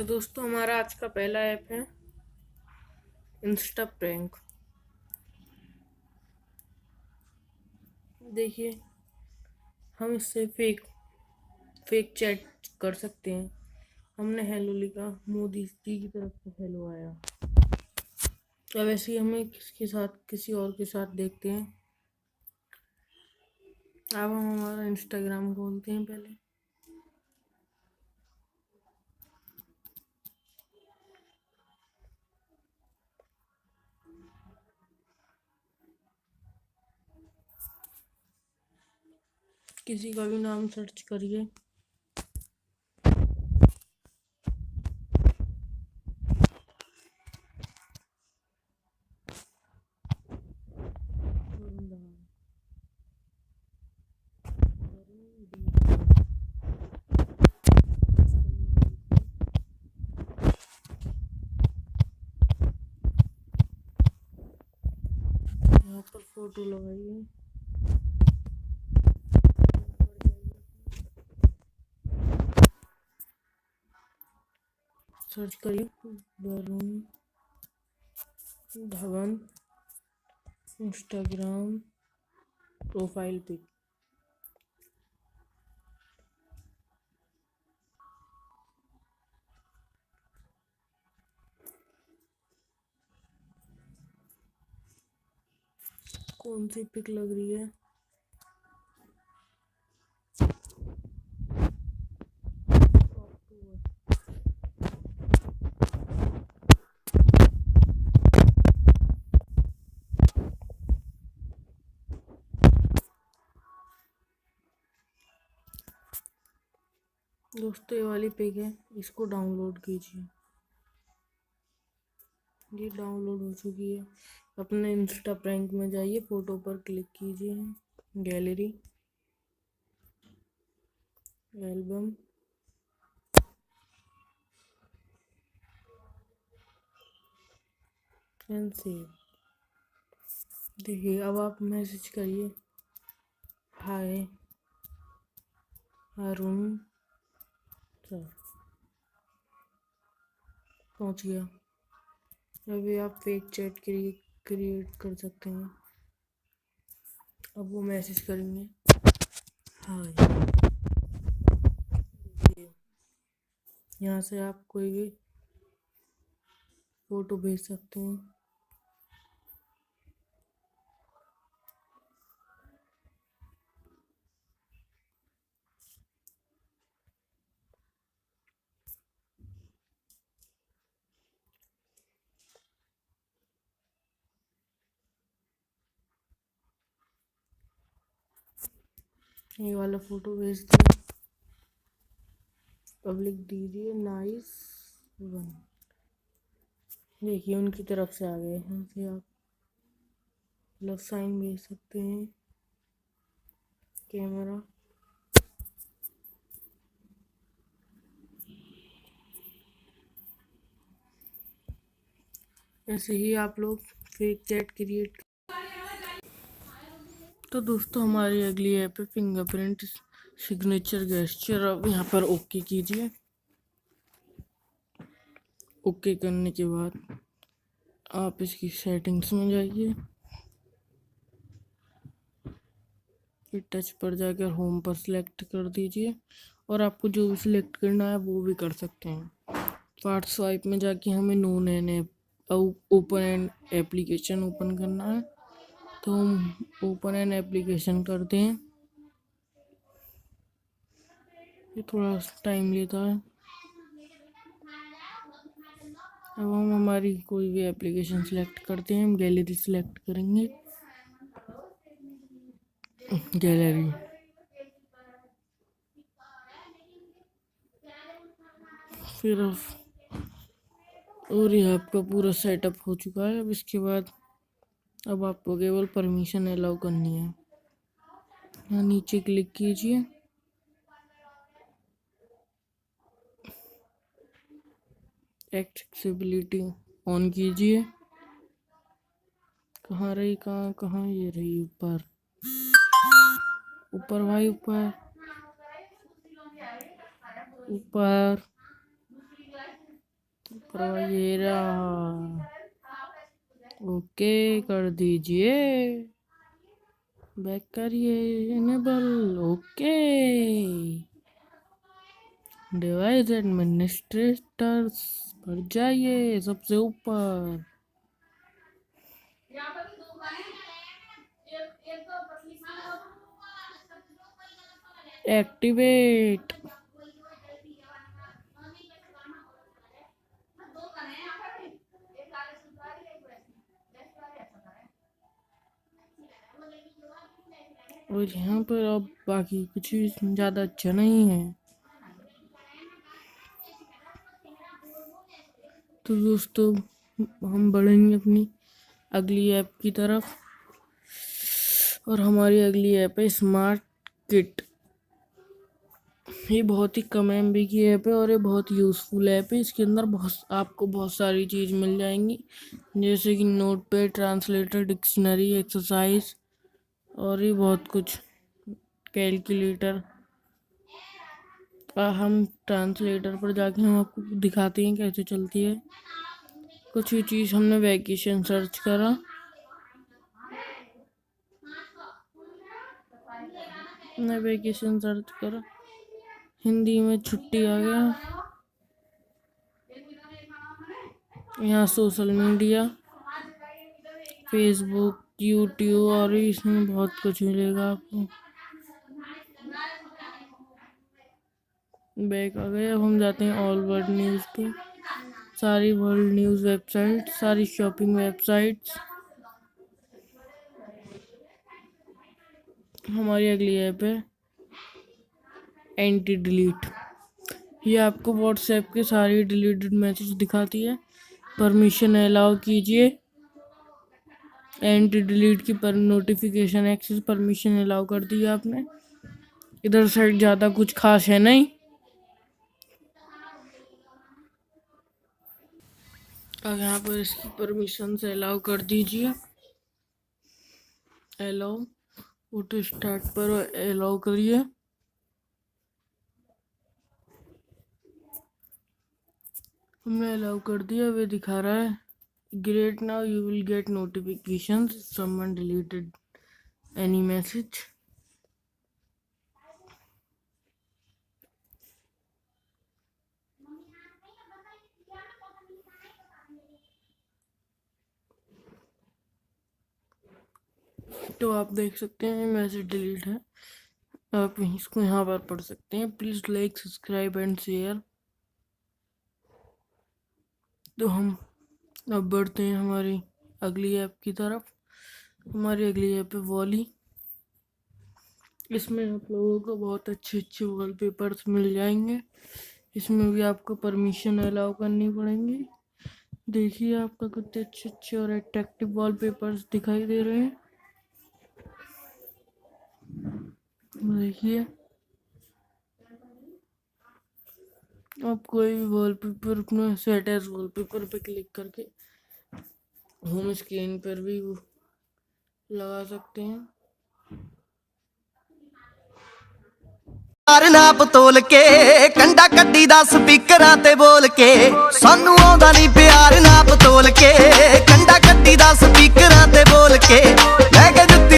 तो दोस्तों हमारा आज का पहला ऐप है इंस्टा प्रैंक। देखिए, हम इससे फेक चैट कर सकते हैं। हमने हेलो लिखा, मोदी जी की तरफ से हेलो आया। अब ऐसे ही हमें किसी और के साथ देखते हैं। अब हम हमारा इंस्टाग्राम खोलते हैं। पहले किसी का भी नाम सर्च करिए। यहाँ पर फोटो लगाइए। सर्च करिए Varun Dhawan Instagram profile pic. कौन सी पिक लग रही है? दोस्तों ये वाली पिक है, इसको डाउनलोड कीजिए। ये डाउनलोड हो चुकी है। अपने इंस्टा प्रैंक में जाइए, फोटो पर क्लिक कीजिए, गैलरी, एल्बम, एंड सेव। देखिए, अब आप मैसेज करिए, हाय अरुण सर। पहुंच गया। अभी आप फेक चैट क्रिएट कर सकते हैं। अब वो मैसेज करेंगे, हाय। यहाँ से आप कोई भी फोटो भेज सकते हैं। ये वाला फोटो भेज दिया, पब्लिक दीजिए, नाइस वन। देखिए, उनकी तरफ से आ गए। यहाँ से आप प्लस साइन भेज सकते हैं, कैमरा। ऐसे ही आप लोग फेक चैट क्रिएट। तो दोस्तों हमारी अगली ऐप है फिंगरप्रिंट सिग्नेचर गेस्चर। अब यहाँ पर ओके कीजिए। ओके करने के बाद आप इसकी सेटिंग्स में जाइए, फिर टच पर जाकर होम पर सिलेक्ट कर दीजिए, और आपको जो भी सिलेक्ट करना है वो भी कर सकते हैं। पार्ट स्वाइप में जाके हमें known and open and application open करना है, तो हम ओपन एंड एप्लीकेशन करते हैं। ये थोड़ा टाइम लेता है। अब हम हमारी कोई भी एप्लीकेशन सिलेक्ट करते हैं। हम गैलरी सिलेक्ट करेंगे, गैलरी। फिर और ये आपका पूरा सेटअप हो चुका है। अब इसके बाद अब आपको केवल परमिशन अलाउ करनी है। यहाँ नीचे क्लिक कीजिए, एक्सेसिबिलिटी ऑन कीजिए। कहाँ रही, कहाँ ये रही, ऊपर ऊपर भाई, ऊपर ऊपर। पर ये रहा। ओके कर दीजिए, बैक करिए, इनेबल। ओके, डिवाइस एडमिनिस्ट्रेटर्स पर जाइए, सबसे ऊपर। एक्टिवेट। और यहाँ पर अब बाकी कुछ भी ज़्यादा अच्छा नहीं है। तो दोस्तों, हम बढ़ेंगे अपनी अगली ऐप की तरफ, और हमारी अगली ऐप है स्मार्ट किट। ये बहुत ही कम MB की ऐप है और ये बहुत यूज़फुल ऐप है। इसके अंदर आपको बहुत सारी चीज़ मिल जाएंगी, जैसे कि नोटपैड, ट्रांसलेटर, डिक्शनरी, एक्सरसाइज और ये बहुत कुछ, कैलकुलेटर। हम ट्रांसलेटर पर जाके हम आपको दिखाते हैं कैसे चलती है। कुछ ही चीज़ हमने वैकेशन सर्च करा, हमने वैकेशन सर्च करा, हिंदी में छुट्टी आ गया। यहाँ सोशल मीडिया, फेसबुक, यूट्यूब और इसमें बहुत कुछ मिलेगा आपको। बैक आ गए। अब हम जाते हैं ऑल वर्ल्ड न्यूज़ पे। सारी वर्ल्ड न्यूज़ वेबसाइट, सारी शॉपिंग वेबसाइट्स। हमारी अगली ऐप है एंटी डिलीट। ये आपको व्हाट्सएप के सारे डिलीटेड मैसेज दिखाती है। परमिशन अलाउ कीजिए। एंटी डिलीट की पर नोटिफिकेशन एक्सेस परमिशन अलाउ कर दी आपने। इधर साइड ज़्यादा कुछ खास है नहीं। अब यहाँ पर इसकी परमिशन से अलाउ कर दीजिए। अलाउ, ऑटो स्टार्ट पर अलाउ करिए। हमने अलाउ कर दिया। वे दिखा रहा है great, now you will get notification someone deleted any message. तो आप देख सकते हैं मैसेज डिलीट है। आप इसको यहाँ पर पढ़ सकते हैं। Please like, subscribe and share. तो हम अब बढ़ते हैं हमारी अगली ऐप की तरफ। हमारी अगली ऐप है वॉली। इसमें आप लोगों को बहुत अच्छे अच्छे वॉलपेपर्स मिल जाएंगे। इसमें भी आपको परमिशन अलाउ करनी पड़ेंगी। देखिए आपका कितने अच्छे अच्छे और अट्रैक्टिव वॉलपेपर्स दिखाई दे रहे हैं। देखिए, आप कोई भी वॉलपेपर अपना सेट एज वॉलपेपर पे क्लिक करके होम स्क्रीन पर भी लगा सकते हैं। नाप तोल के कंडा कड्डी दा स्पीकरां ते बोल के सानू आउंदा नहीं प्यार नाप तोल के।